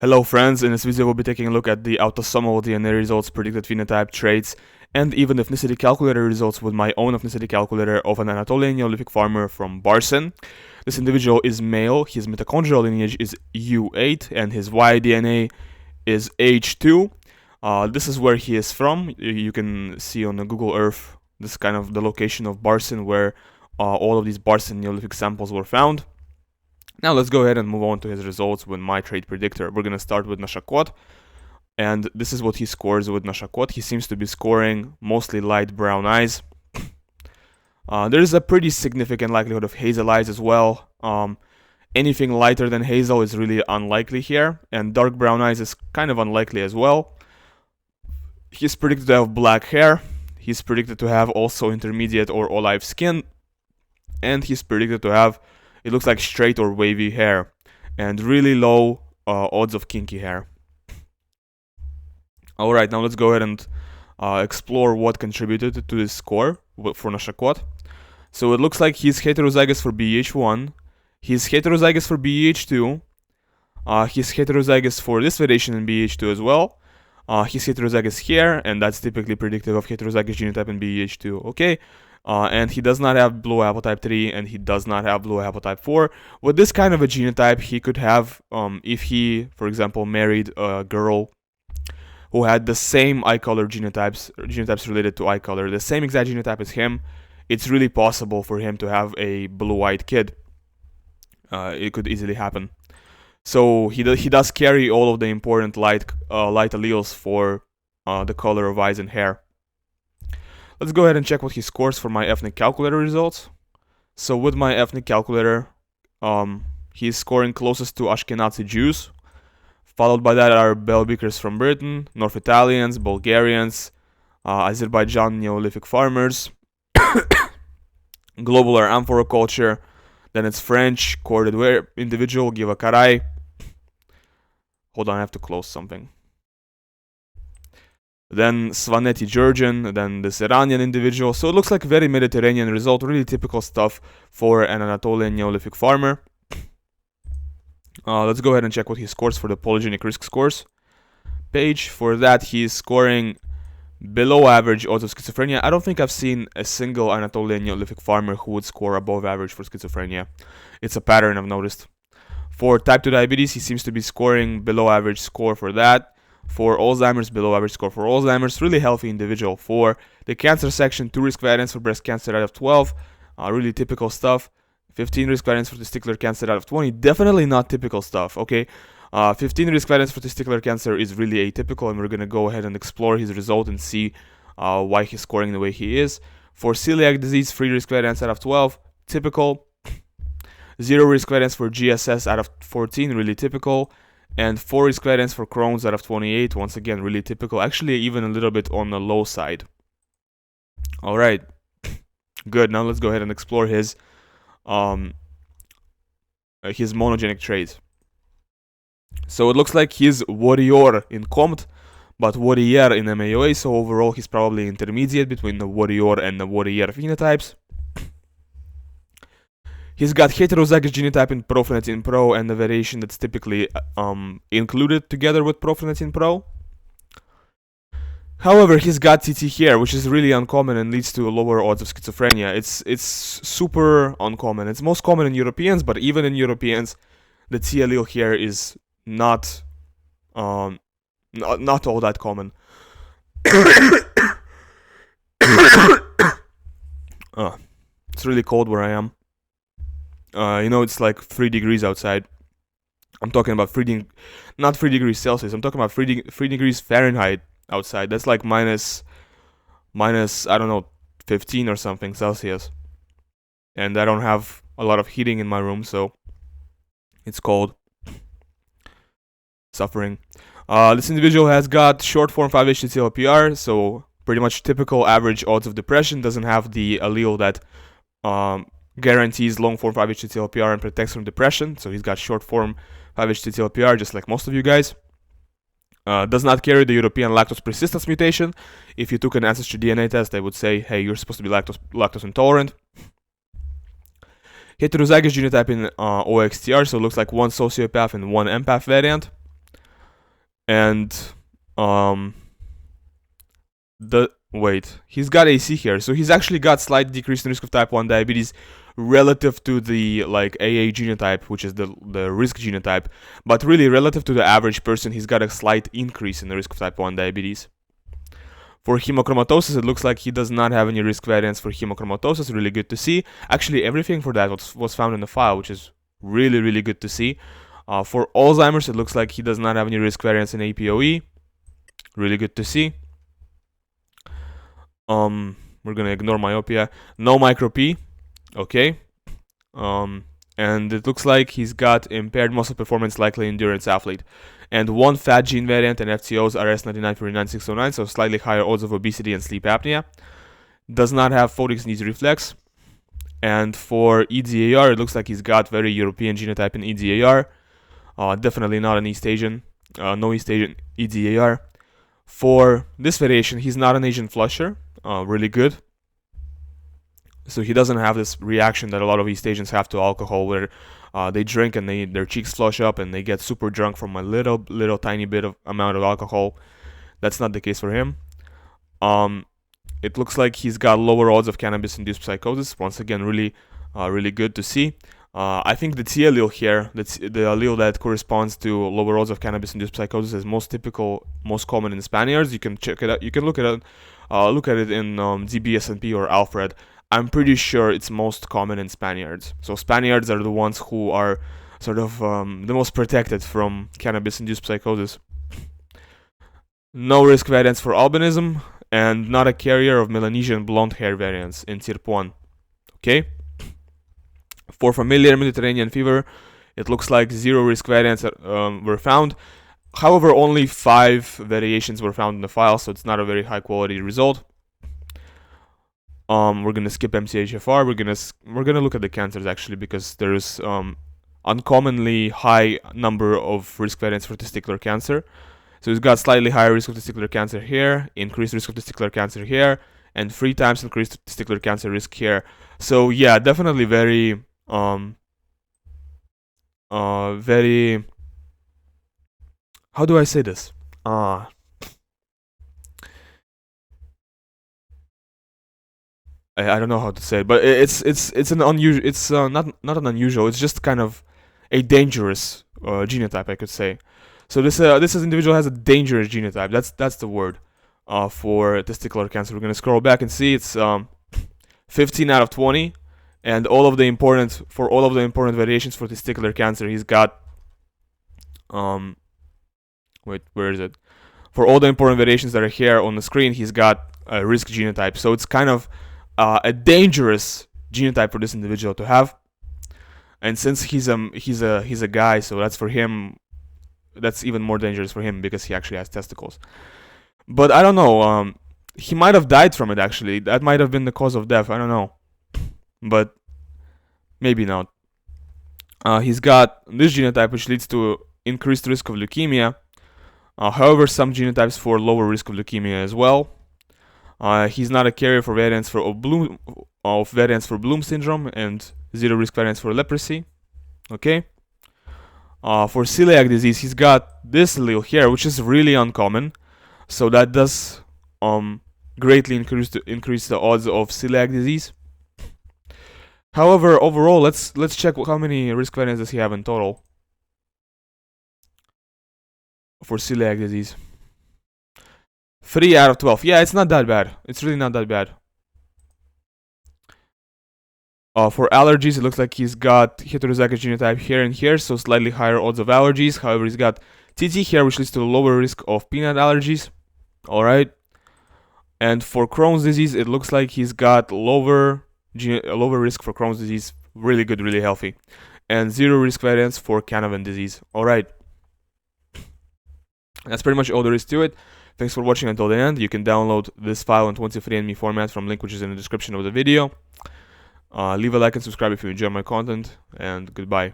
Hello friends, in this video we'll be taking a look at the autosomal DNA results, predicted phenotype, traits, and even ethnicity calculator results with my own ethnicity calculator of an Anatolian Neolithic farmer from Barcin. This individual is male, his mitochondrial lineage is U8, and his Y-DNA is H2. This is where he is from. You can see on the Google Earth, this is kind of the location of Barcin where all of these Barcin Neolithic samples were found. Now let's go ahead and move on to his results with my trait predictor. We're going to start with noshacot, and this is what he scores with noshacot. He seems to be scoring mostly light brown eyes. There is a pretty significant likelihood of hazel eyes as well. Anything lighter than hazel is really unlikely here, and dark brown eyes is kind of unlikely as well. He's predicted to have black hair. He's predicted to have also intermediate or olive skin, and he's predicted to have, it looks like, straight or wavy hair, and really low odds of kinky hair. Alright, now let's go ahead and explore what contributed to this score for noshacot. So it looks like he's heterozygous for BH1, he's heterozygous for BH2, he's heterozygous for this variation in BH2 as well. He's heterozygous here, and that's typically predictive of heterozygous genotype in BH2. Okay. And he does not have blue haplotype 3, and he does not have blue haplotype 4. With this kind of a genotype, he could have, if he, for example, married a girl who had the same eye color genotypes related to eye color, the same exact genotype as him, it's really possible for him to have a blue-eyed kid. It could easily happen. So he does carry all of the important light alleles for the color of eyes and hair. Let's go ahead and check what he scores for my ethnic calculator results. So with my ethnic calculator, he's scoring closest to Ashkenazi Jews. Followed by that are Bell-Beakers from Britain, North Italians, Bulgarians, Azerbaijan Neolithic farmers, global or amphora culture. Then it's French, corded individual, Giva Karai. Hold on, I have to close something. Then Svaneti Georgian, then this Iranian individual. So it looks like a very Mediterranean result, really typical stuff for an Anatolian Neolithic farmer. Let's go ahead and check what he scores for the polygenic risk scores page. For that, he's scoring below average odds of schizophrenia. I don't think I've seen a single Anatolian Neolithic farmer who would score above average for schizophrenia. It's a pattern I've noticed. For type 2 diabetes, he seems to be scoring below average score for that. For Alzheimer's, below average score for Alzheimer's. Really healthy individual. For the cancer section, 2 risk variants for breast cancer out of 12. Really typical stuff. 15 risk variants for testicular cancer out of 20. Definitely not typical stuff, okay? 15 risk variants for testicular cancer is really atypical, and we're going to go ahead and explore his result and see why he's scoring the way he is. For celiac disease, 3 risk variants out of 12. Typical. 0 risk variants for GSS out of 14. Really typical. And 4 risk variants for Crohn's out of 28, once again, really typical. Actually, even a little bit on the low side. Alright, good. Now let's go ahead and explore his monogenic trait. So it looks like he's warrior in Comte, but warrior in MAOA, so overall he's probably intermediate between the warrior and the warrior phenotypes. He's got heterozygous genotype in Prophenetin Pro and the variation that's typically included together with Prophenetin Pro. However, he's got TT here, which is really uncommon and leads to lower odds of schizophrenia. It's super uncommon. It's most common in Europeans, but even in Europeans, the T allele here is not all that common. It's really cold where I am. It's like 3 degrees outside. I'm talking about not 3 degrees Celsius. I'm talking about 3 degrees Fahrenheit outside. That's like minus, I don't know, 15 or something Celsius. And I don't have a lot of heating in my room, so it's cold. Suffering. This individual has got short form 5-HTTLPR, so pretty much typical average odds of depression. Doesn't have the allele that guarantees long form 5-HTTLPR and protects from depression. So he's got short form 5-HTTLPR, just like most of you guys. Does not carry the European lactose persistence mutation. If you took an ancestry DNA test, they would say, hey, you're supposed to be lactose intolerant. Heterozygous genotype in OXTR, so it looks like one sociopath and one empath variant. And he's got AC here, so he's actually got slight decrease in risk of type 1 diabetes relative to the like AA genotype, which is the risk genotype, but really relative to the average person, he's got a slight increase in the risk of type 1 diabetes. For hemochromatosis, it looks like he does not have any risk variants for hemochromatosis. Really good to see. Actually, everything for that was found in the file, which is really, really good to see. For Alzheimer's, it looks like he does not have any risk variants in APOE. Really good to see. We're gonna ignore myopia. No micro P. Okay. And it looks like he's got impaired muscle performance, likely endurance athlete. And one fat gene variant and FTOs RS9949609, so slightly higher odds of obesity and sleep apnea. Does not have photic sneeze reflex. And for EDAR, it looks like he's got very European genotype in EDAR. Definitely not an East Asian. No East Asian EDAR. For this variation, he's not an Asian flusher. Really good. So he doesn't have this reaction that a lot of East Asians have to alcohol, where they drink and their cheeks flush up and they get super drunk from a little tiny bit of amount of alcohol. That's not the case for him. It looks like he's got lower odds of cannabis-induced psychosis. Once again, really good to see. I think the T allele here, the allele that corresponds to lower odds of cannabis-induced psychosis, is most common in Spaniards. You can check it out. You can look at it in DBSNP or Alfred. I'm pretty sure it's most common in Spaniards. So Spaniards are the ones who are sort of the most protected from cannabis-induced psychosis. No risk variants for albinism, and not a carrier of Melanesian blonde hair variants in TIRP1. Okay? For familiar Mediterranean fever, it looks like 0 risk variants were found. However, only 5 variations were found in the file, so it's not a very high quality result. We're gonna skip MCHFR. We're gonna look at the cancers actually, because there is uncommonly high number of risk variants for testicular cancer. So he's got slightly higher risk of testicular cancer here, increased risk of testicular cancer here, and 3 times increased testicular cancer risk here. So yeah, definitely very how do I say this? I don't know how to say it, but it's an unusual. It's not an unusual. It's just kind of a dangerous genotype, I could say. So this individual has a dangerous genotype. That's the word for testicular cancer. We're gonna scroll back and see it's 15 out of 20, and all of the important variations for testicular cancer, he's got where is it? For all the important variations that are here on the screen, he's got a risk genotype. So it's kind of a dangerous genotype for this individual to have. And since he's a guy, so that's for him. That's even more dangerous for him because he actually has testicles. But I don't know. He might have died from it actually. That might have been the cause of death. I don't know. But maybe not. He's got this genotype, which leads to increased risk of leukemia. However, some genotypes for lower risk of leukemia as well. He's not a carrier for variants for Bloom syndrome and 0 risk variants for leprosy. Okay. For celiac disease, he's got this allele here, which is really uncommon. So that does greatly increase the odds of celiac disease. However, overall, let's check how many risk variants does he have in total for celiac disease. 3 out of 12. Yeah, it's not that bad. It's really not that bad. For allergies, it looks like he's got heterozygous genotype here and here, so slightly higher odds of allergies. However, he's got TT here, which leads to a lower risk of peanut allergies. Alright. And for Crohn's disease, it looks like he's got lower risk for Crohn's disease. Really good, really healthy. And 0 risk variants for Canavan disease. Alright. That's pretty much all there is to it. Thanks for watching until the end. You can download this file in 23andMe format from link which is in the description of the video. Leave a like and subscribe if you enjoy my content, and goodbye.